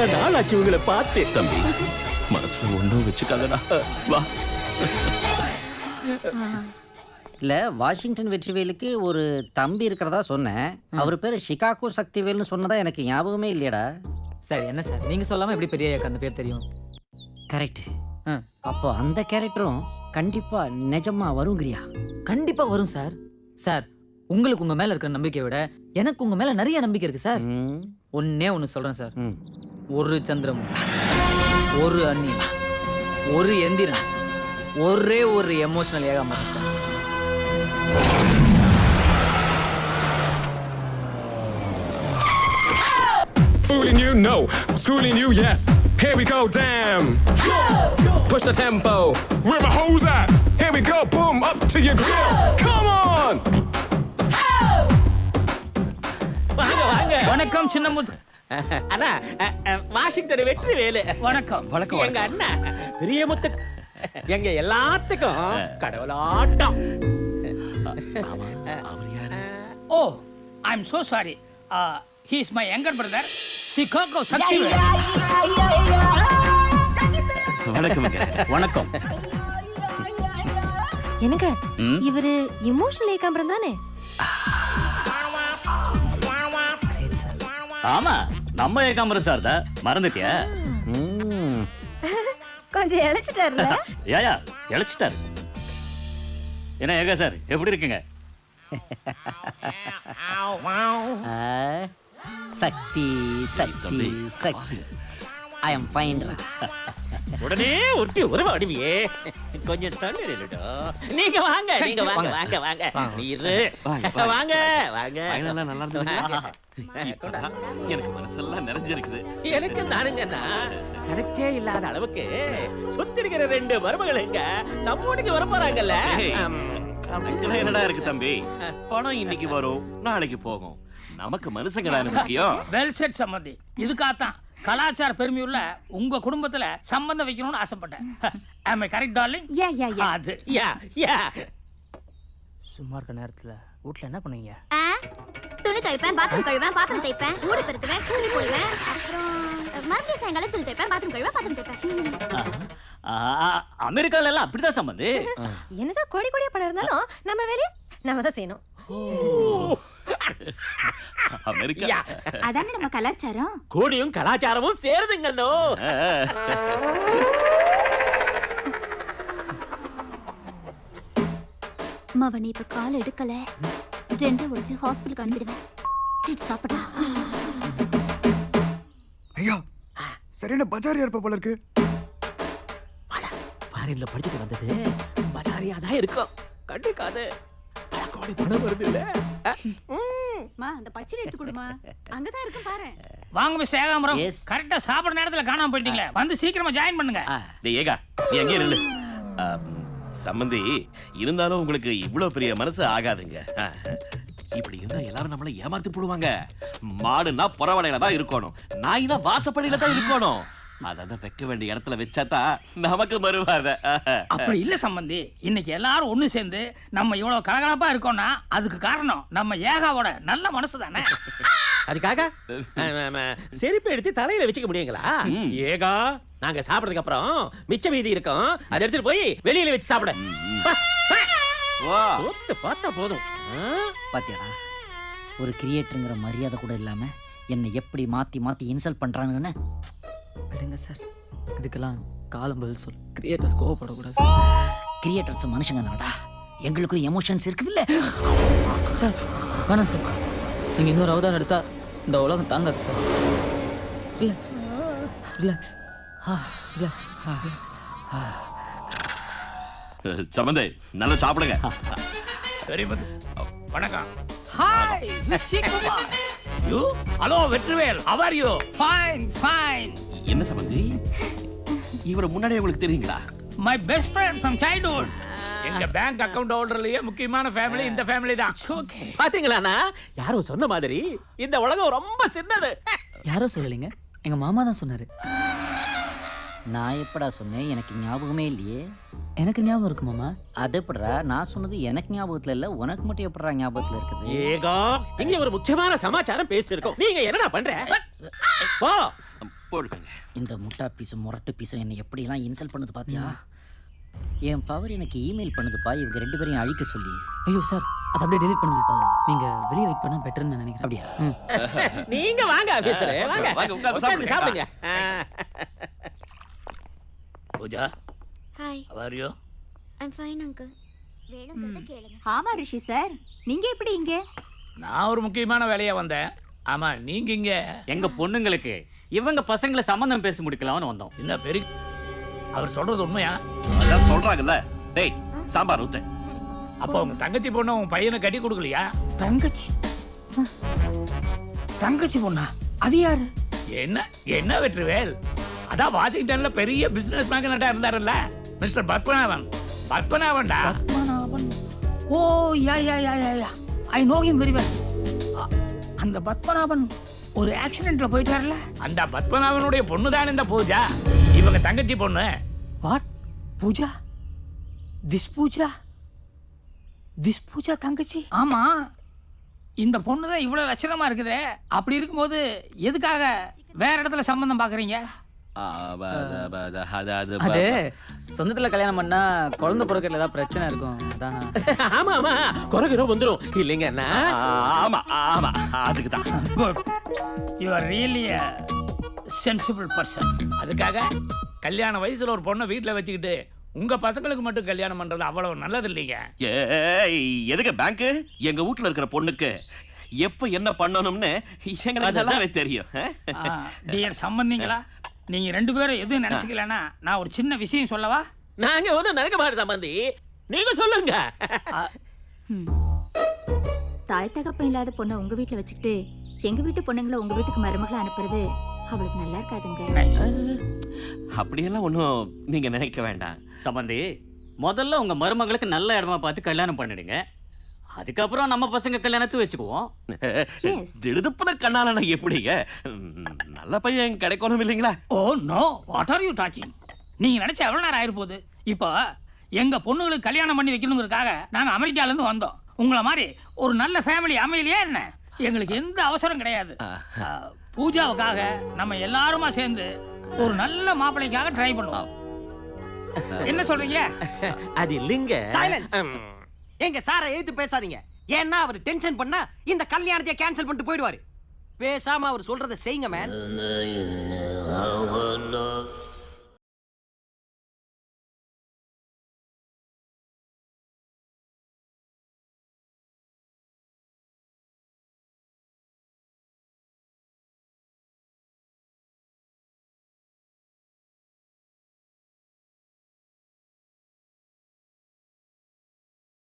எவ்வளவு நாள் ஆச்சு உங்களை பார்த்து. தம்பி மனசுல ஒன்றும் வச்சுக்காதடா, வா. இல்ல வாஷிங்டன் வெற்றிவேலுக்கு ஒரு தம்பி இருக்கிறதா சொன்னேன். அவர் பேரு சிகாகோ சக்திவேல்னு சொன்னதா எனக்கு ஞாபகமே இல்லையடா. சார் என்ன சார் நீங்க சொல்லாம எப்படி பெரிய அந்த பேர் தெரியும்? கரெக்ட். அப்போ அந்த கேரக்டரும் கண்டிப்பா நிஜமா வருங்கிறியா? கண்டிப்பா வரும் சார். சார் உங்களுக்கு உங்க மேல இருக்கிற நம்பிக்கையை விட எனக்கு உங்க மேல நிறைய நம்பிக்கை இருக்கு சார். ஒன்னே ஒன்னு சொல்றேன் சார். ஒரு சந்திரன், ஒரு அந்நியன், ஒரு எந்திரன், ஒரே ஒரு எமோஷனல் ஏகாம sir. Fooling you, no. Schooling you, yes. Here we go, damn. Push the tempo. Where my hoes at? Here we go, boom, up to your grill. Come on. வணக்கம் சின்னமுத்து. அண்ணா வாஷிங்டன் வெற்றிவேலு. வணக்கம். வணக்கம். எங்க அண்ணா பெரியமுத்து எங்க எல்லாத்துக்கும் கடவுளாட்டம். Oh I am so sorry. He is my younger brother, Chicago Saktivel. வணக்கம். வணக்கம். என்னங்க இவரு எமோஷனல் ஏகாம்பரம் தானே? ஆமா நம்ம ஏகாம்பரம் சார் தான். மறந்துட்டியா? கொஞ்சம் இழைச்சிட்டாருல. ஏயா இழைச்சிட்டாரு. என்ன ஏகா சார் எப்படி இருக்கீங்க? சக்தி சக்தி சக்தி. ஐ அம் ஃபைன். உடனே ஒட்டி உருவாடுவியே. கொஞ்சம் தள்ளி நில்லுடா. நீங்க வாங்க, நீங்க வாங்க வாங்க வாங்க. நீரு வாங்க வாங்க. ஃபைனலா நல்லா இருந்தது. எனக்கு மனசெல்லாம் நிறைஞ்சிருக்குது. எனக்கு தானுங்கண்ணா கணக்கே இல்லாத அளவுக்கு சுத்திருக்கிற 2 மருமகளுங்க நம்மோடுக்கு வர போறாங்கல்ல. என்னடா இருக்கு தம்பி, பணம் இன்னைக்கு வரும் நாளைக்கு போகும். நமக்கு மனுஷங்களா முக்கியம். வெல் செட் சம்பந்தி. இதுக்காகத்தான் கலாச்சார பெருமையுள்ள உங்க குடும்பத்துல சம்பந்தம் வைக்கணும்னு ஆசைப்பட்டேன். am I correct darling? அது யா சும்மா இருக்க நேரத்துல வீட்ல என்ன பண்ணுவீங்க? துணி துவைப்பேன், பாத்ரூம் கழுவேன், பாத்திரம் தேய்ப்பேன், ஊடு பெருக்குவேன், கூலி போடுவேன், அப்புறம் மறுபடியும் சாயங்காலம் துணி துவைப்பேன், பாத்ரூம் கழுவேன், பாத்திரம் தேய்ப்பேன். அமெரிக்கால எல்லாம் அப்படிதான் சம்பந்தி. என்னதான் கோடி கோடியா பணம் இருந்தாலும் நம்ம வேலையை நம்ம தான் செய்யணும். அமெரிக்கா அதானே நம்ம கலாச்சாரம். கோடியும் கலாச்சாரமும் சேருதுங்கண்ணோ. மவனி இப்ப கால் எடுக்கல, 2 ஒழிச்சு ஹாஸ்பிட்டலுக்கு அனுப்பிடுவேன். சாப்பிடா. ஐயா சரியான பஜாரியா இருப்ப போல இருக்கு. ஃபாரின்ல படிச்சுட்டு வந்தது பஜாரியா தான் இருக்கும். கண்டுக்காது. கோடி பணம் வருது இல்ல. அந்த பச்சை எடுத்து கொடுமா, அங்கதான் இருக்கு பாரு. வாங்க மிஸ்டர் ஏகாம்பரம். கரெக்டா சாப்பிடுற நேரத்துல காணாம போயிட்டீங்களே, வந்து சீக்கிரமா ஜாயின் பண்ணுங்க. டேய் ஏகா நீ அங்கே நில்லு. சம்பந்தி இருந்தாலும் உங்களுக்கு இவ்வளவு பெரிய மனசு ஆகாதுங்க. இப்படி இருந்தா எல்லாரும் நம்மள ஏமாத்தி போடுவாங்க. மாடுனா புறவடையில தான் இருக்கணும், நாயினா வாசப்படியில தான் இருக்கணும். அதான் வைக்க வேண்டிய இடத்துல வச்சாதான் நமக்கு மறுவாத. அப்படி இல்ல சம்பந்தி. இன்னைக்கு எல்லாரும் ஒண்ணு சேர்ந்து நம்ம இவ்வளவு கலகலப்பா இருக்கோம்னா அதுக்கு காரணம் நம்ம ஏகாவோட நல்ல மனசு தானே. அதுக்காக செருப்பு எடுத்து தலையில வச்சுக்க முடியுங்களா? ஏகா நாங்க சாப்பிடுறதுக்கு அப்புறம் மிச்ச மீதி இருக்கும், அதை எடுத்துட்டு போய் வெளியில வச்சு சாப்பிட. பார்த்தா போதும். பாத்தியாடா, ஒரு கிரியேட்டருங்கிற மரியாதை கூட இல்லாம என்னை எப்படி மாத்தி மாத்தி இன்சல்ட் பண்றாங்கன்னு. விடுங்க சார், இதுக்கெல்லாம் காலம் பதில் சொல். கிரியேட்டர்ஸ் கோவப்படக்கூடாது. கிரியேட்டர்ஸ் மனுஷங்க தானடா, எங்களுக்கும் எமோஷன்ஸ் இருக்குதுல்ல சார். வேணாம் சார், நீங்க இன்னொரு அவதாரம் எடுத்தா இந்த உலகம் தாங்காது sir. Relax relax relax relax. சம்பந்தி நல்லா சாப்பிடுங்க. வணக்கம். Hi Nishikumar. You hello Vetrivel, how are you? Fine fine. என்ன சம்பந்தி, இவரை முன்னாடியே உங்களுக்கு தெரியுங்களா? My best friend from childhood. எங்க பேங்க் அக்கவுண்ட் ஹோல்டர்லயே முக்கியமான ஃபேமிலி இந்த ஃபேமிலி தான். பாத்தீங்களாண்ணா, யாரோ சொன்ன மாதிரி இந்த உலகம் ரொம்ப சின்னது. யாரோ சொல்லலைங்க, எங்க மாமா தான் சொன்னாரு. நான் எப்படா சொன்னேன்? எனக்கு ஞாபகமே இல்லையே. எனக்கு ஞாபகம் இருக்கு மாமா. அது எப்படா நான் சொன்னது எனக்கு ஞாபகத்துல இல்ல, உனக்கு மட்டும் எப்படா ஞாபகத்துல இருக்குது? ஏகா இங்க ஒரு முக்கியமான சமாச்சாரம் பேசிட்டு இருக்கோம், நீங்க என்னடா பண்ற? போ போடுங்க. இந்த முட்டா பீஸும் முரட்டு பீஸும் என்னை எப்படிலாம் இன்சல்ட் பண்ணுது பாத்தியா? என் பவர் எனக்கு இமெயில் பண்ணுதுப்பா, இவங்க 2 பேரையும் அழிக்க சொல்லி. ஐயோ சார், அதை அப்படியே டெலீட் பண்ணுங்க. நீங்க வெளியே வெயிட் பண்ணா பெட்டர்னு நான் நினைக்கிறேன். அப்படியா? நீங்க வாங்க ஆபீசர், வாங்க வாங்க, உட்கார்ந்து உட்கார்ந்து சாப்பிடுங்க. Pooja, hi, how are you? I'm fine uncle. வேணுங்கிறத கேளுங்க. ஆமா ரிஷி சார், நீங்க எப்படி இங்க? நான் ஒரு முக்கியமான வேலையா வந்தேன். ஆமா, நீங்க இங்க எங்க பொண்ணுங்களுக்கு இவங்க பசங்களை சம்பந்தம் பேசி முடிக்கலாம்னு வந்தோம். என்ன பெரிய அவர் சொல்றது உண்மையா? அதான் சொல்றாங்கல்ல. டேய், சாம்பார் ஊத்து. அப்போ உங்க தங்கச்சி பொண்ணு உன் பையனை கட்டி கொடுக்கலையா? தங்கச்சி தங்கச்சி பொண்ணா? அது யாரு? என்ன என்ன வெற்றிவேல்? அதான் வாஷிங்டன்ல பெரிய பிசினஸ் மேக்னட்டா இருந்தாருல்ல, மிஸ்டர் பத்மநாபன். பத்மநாபன்டா. Padmanabhan. Oh yeah yeah yeah yeah yeah, I know him very well. அந்த பத்மநாபன் ஒரு ஆக்சிடென்ட்ல போயிட்டாருல, அந்த பத்மநாபனுடைய பொண்ணு தான் இந்த பூஜா, இவங்க தங்கச்சி பொண்ணு. What? Pooja? This Pooja? This Pooja தங்கச்சி? ஆமா, இந்த பொண்ணு தான் இவ்வளவு லட்சணமா இருக்குதே. அப்படி இருக்கும்போது எதுக்காக வேற இடத்துல சம்பந்தம் பாக்குறீங்க? அது சொந்தத்துல கல்யாணம் பண்ணா குழந்தை பிறக்கல ஏதாவது பிரச்சனை இருக்கும், அதான். ஆமா ஆமா, குறைகிறோம் வந்துரும் இல்லைங்க அண்ணா. ஆமா ஆமா, அதுக்கு தான். Good, you are really a sensible person. அதுக்காக கல்யாண வயசுல ஒரு பொண்ணை வீட்டுல வச்சுக்கிட்டு உங்க பசங்களுக்கு மட்டும் கல்யாணம் பண்றது அவ்வளவு நல்லது இல்லைங்க. ஏய், எதுக்கு பேங்க்? எங்க வீட்ல இருக்கிற பொண்ணுக்கு எப்ப என்ன பண்ணணும்னு எங்களுக்கு நல்லாவே தெரியும். டியர் சம்பந்திங்களா, நீங்க 2 பேரும் எதுவும் நினைச்சுக்கலன்னா நான் ஒரு சின்ன விஷயம் சொல்லவா? நாங்க ஒண்ணும் நினைக்க மாட்டோம் சம்பந்தி, நீங்க சொல்லுங்க. தாய் தகப்பன் இல்லாத பொண்ணை உங்க வீட்டுல வச்சுக்கிட்டு எங்க வீட்டு பொண்ணுங்களை உங்க வீட்டுக்கு மருமகளை அனுப்புறது அவளுக்கு நல்லா இருக்காதுங்க. அப்படியெல்லாம் ஒன்றும் நீங்க நினைக்க வேண்டாம். சம்பந்தி, முதல்ல உங்க மருமகளுக்கு நல்ல இடமா பார்த்து கல்யாணம் பண்ணிடுங்க. அதுக்கப்புறம் நம்ம பசங்க கல்யாணத்தை வச்சுக்குவோம். திடுதுப்புன கண்ணால நான் எப்படிங்க? நல்ல பையன் கிடைக்கணும் இல்லைங்களா? Oh no, what are you talking? நீங்க நினைச்ச எவ்வளவு நேரம் ஆயிருப்போகுது? இப்போ எங்க பொண்ணுங்களுக்கு கல்யாணம் பண்ணி வைக்கணுங்கிறதுக்காக நாங்க அமெரிக்கால இருந்து வந்தோம். உங்களை மாதிரி ஒரு நல்ல ஃபேமிலி அமையலையே என்ன? எங்களுக்கு எந்த அவசரம் கிடையாது. பூஜாவுக்காக நம்ம எல்லாருமா சேர்ந்து ஒரு நல்ல மாப்பிள்ளைக்காக ட்ரை பண்ணுவோம். என்ன சொல்றீங்க? அது இல்லைங்க. எங்க சாரை எழுத்து பேசாதீங்க. ஏன்னா அவர் டென்ஷன் பண்ணா இந்த கல்யாணத்தை கேன்சல் பண்ணிட்டு போயிடுவாரு. பேசாம அவர் சொல்றதை செய்யுங்க மேன்.